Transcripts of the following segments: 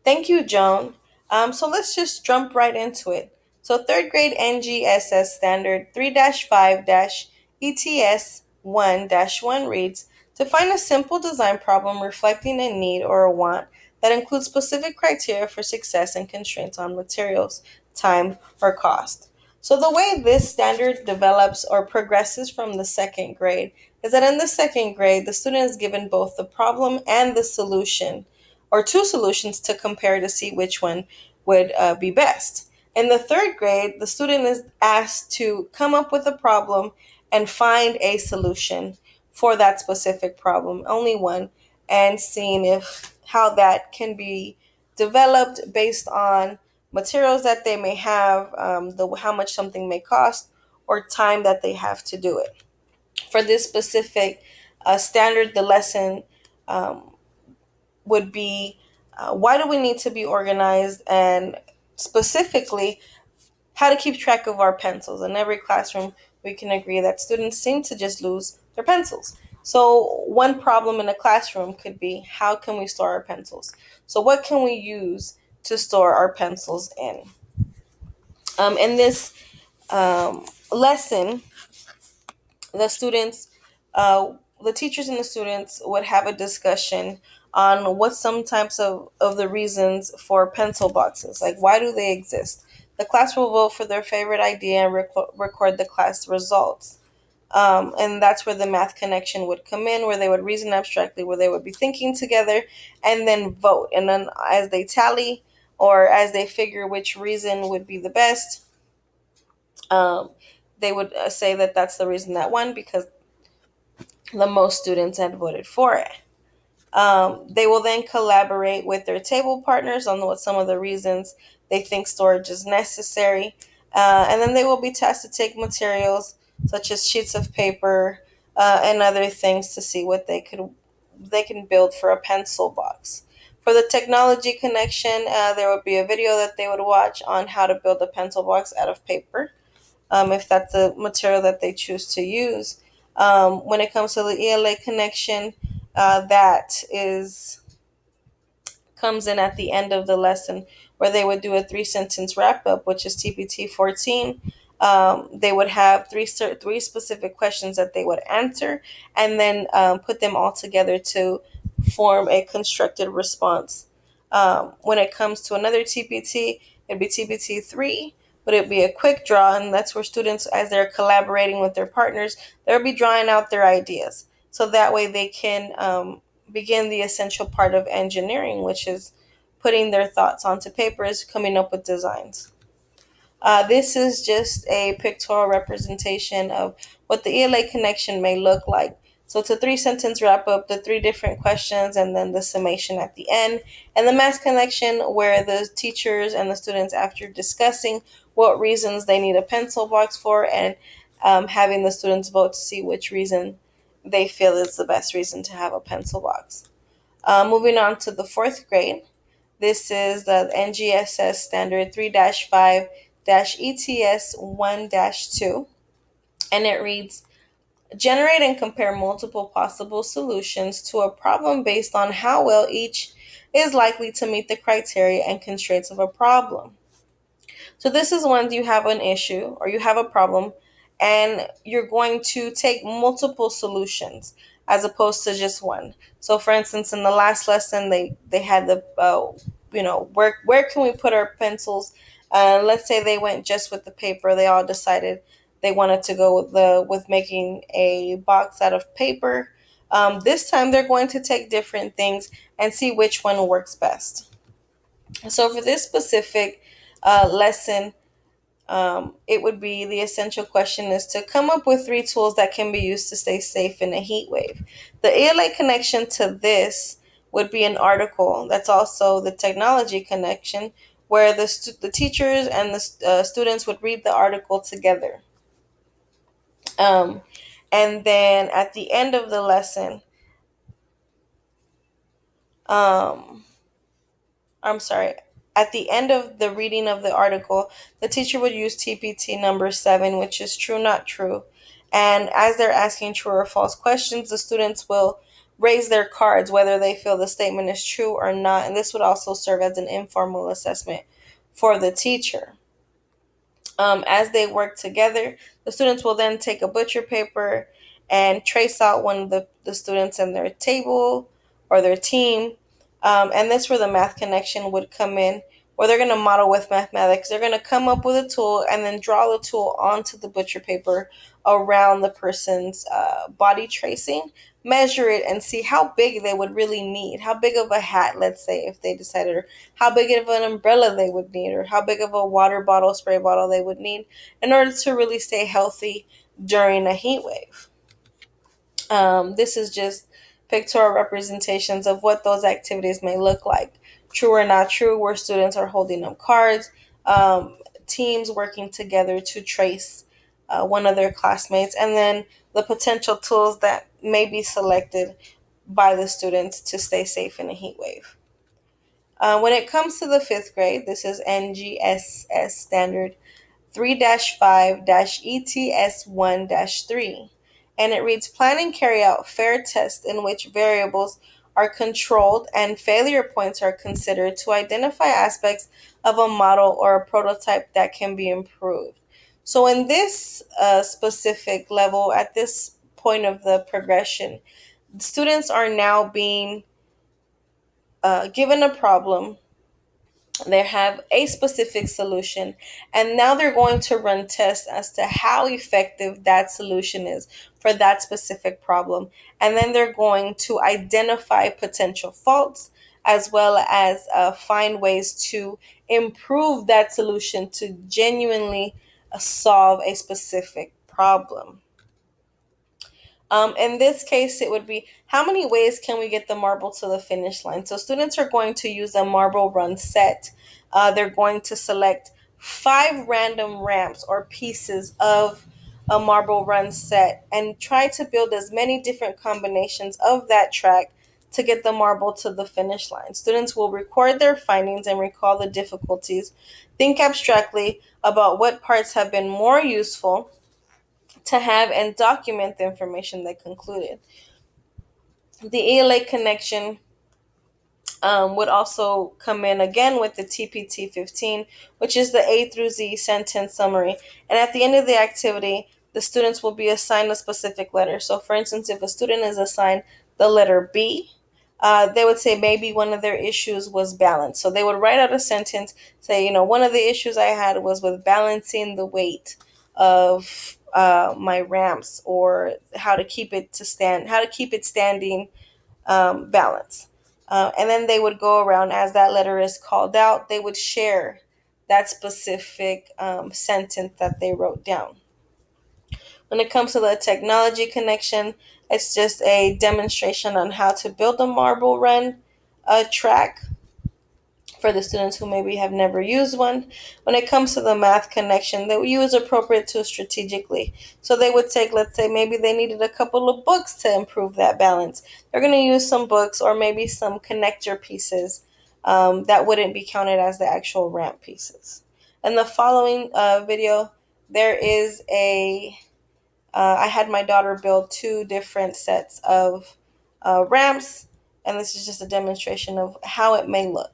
Thank you, Joan. So let's just jump right into it. So, third grade NGSS Standard 3-5 ETS 1-1 reads to find a simple design problem reflecting a need or a want that includes specific criteria for success and constraints on materials, time, or cost. So, the way this standard develops or progresses from the second grade is that in the second grade, the student is given both the problem and the solution or two solutions to compare to see which one would be best. In the third grade, the student is asked to come up with a problem and find a solution for that specific problem, only one, and seeing if how that can be developed based on materials that they may have, the how much something may cost, or time that they have to do it. For this specific standard, the lesson um, would be why do we need to be organized, and specifically how to keep track of our pencils. In every classroom, we can agree that students seem to just lose their pencils. So, one problem in a classroom could be how can we store our pencils? So, what can we use to store our pencils in? In this lesson, the students, the teachers and the students would have a discussion on what some types of the reasons for pencil boxes, like why do they exist. The class will vote for their favorite idea and record the class results. And that's where the math connection would come in, where they would reason abstractly, where they would be thinking together and then vote. And then as they tally or as they figure which reason would be the best, um, they would say that that's the reason that won because the most students had voted for it. They will then collaborate with their table partners on what some of the reasons they think storage is necessary. And then they will be tasked to take materials such as sheets of paper and other things to see what they can build for a pencil box. For the technology connection, there would be a video that they would watch on how to build a pencil box out of paper, if that's the material that they choose to use. When it comes to the ELA connection, that is comes in at the end of the lesson, where they would do a three-sentence wrap up, which is TPT 14. They would have three specific questions that they would answer, and then put them all together to form a constructed response. When it comes to another TPT, it'd be TPT 3, but it'd be a quick draw, and that's where students, as they're collaborating with their partners, they'll be drawing out their ideas. So that way they can begin the essential part of engineering, which is putting their thoughts onto papers, coming up with designs. This is just a pictorial representation of what the ELA connection may look like. So it's a three-sentence wrap up, the three different questions, and then the summation at the end. And the math connection, where the teachers and the students, after discussing what reasons they need a pencil box for, and having the students vote to see which reason they feel is the best reason to have a pencil box. Moving on to the fourth grade, this is the NGSS Standard 3-5 ETS 1-2, and it reads generate and compare multiple possible solutions to a problem based on how well each is likely to meet the criteria and constraints of a problem. So this is when you have an issue or you have a problem and you're going to take multiple solutions as opposed to just one. So for instance, in the last lesson, they had the where can we put our pencils? Let's say they went just with the paper. They all decided they wanted to go with making a box out of paper. This time they're going to take different things and see which one works best. So for this specific lesson, it would be the essential question is to come up with three tools that can be used to stay safe in a heat wave. The ELA connection to this would be an article. That's also the technology connection, where the teachers and the students would read the article together. Um, and then at the end of the lesson, um, I'm sorry, at the end of the reading of the article, the teacher would use TPT number 7, which is true, not true. And as they're asking true or false questions, the students will raise their cards whether they feel the statement is true or not, and this would also serve as an informal assessment for the teacher. As they work together, the students will then take a butcher paper and trace out one of the students in their table or their team. And this where the math connection would come in, where they're going to model with mathematics. They're going to come up with a tool and then draw the tool onto the butcher paper around the person's body tracing, measure it, and see how big they would really need. How big of a hat, let's say, if they decided, or how big of an umbrella they would need, or how big of a water bottle, spray bottle they would need in order to really stay healthy during a heat wave. This is just pictorial representations of what those activities may look like. True or not true, where students are holding up cards, teams working together to trace one of their classmates, and then the potential tools that may be selected by the students to stay safe in a heat wave. When it comes to the fifth grade, this is NGSS standard 3-5 ETS1 3. And it reads plan and carry out fair tests in which variables are controlled and failure points are considered to identify aspects of a model or a prototype that can be improved. So, in this specific level, at this point of the progression, students are now being given a problem. They have a specific solution, and now they're going to run tests as to how effective that solution is for that specific problem. And then they're going to identify potential faults as well as find ways to improve that solution to genuinely solve a specific problem. In this case, it would be how many ways can we get the marble to the finish line? So students are going to use a marble run set. They're going to select 5 random ramps or pieces of a marble run set and try to build as many different combinations of that track to get the marble to the finish line. Students will record their findings and recall the difficulties. Think abstractly about what parts have been more useful to have and document the information they concluded. The ELA connection would also come in again with the TPT 15, which is the A through Z sentence summary. And at the end of the activity, the students will be assigned a specific letter. So, for instance, if a student is assigned the letter B, they would say maybe one of their issues was balance. So they would write out a sentence, say, one of the issues I had was with balancing the weight of my ramps, or how to keep it standing balance. And then they would go around as that letter is called out. They would share that specific sentence that they wrote down. When it comes to the technology connection, it's just a demonstration on how to build a marble run track for the students who maybe have never used one. When it comes to the math connection, they would use appropriate tools strategically. So they would take, let's say, maybe they needed a couple of books to improve that balance. They're going to use some books or maybe some connector pieces that wouldn't be counted as the actual ramp pieces. In the following video, there is I had my daughter build 2 different sets of ramps, and this is just a demonstration of how it may look.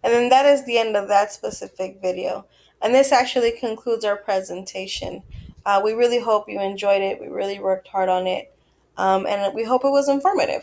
And then that is the end of that specific video. And this actually concludes our presentation. We really hope you enjoyed it. We really worked hard on it. And we hope it was informative.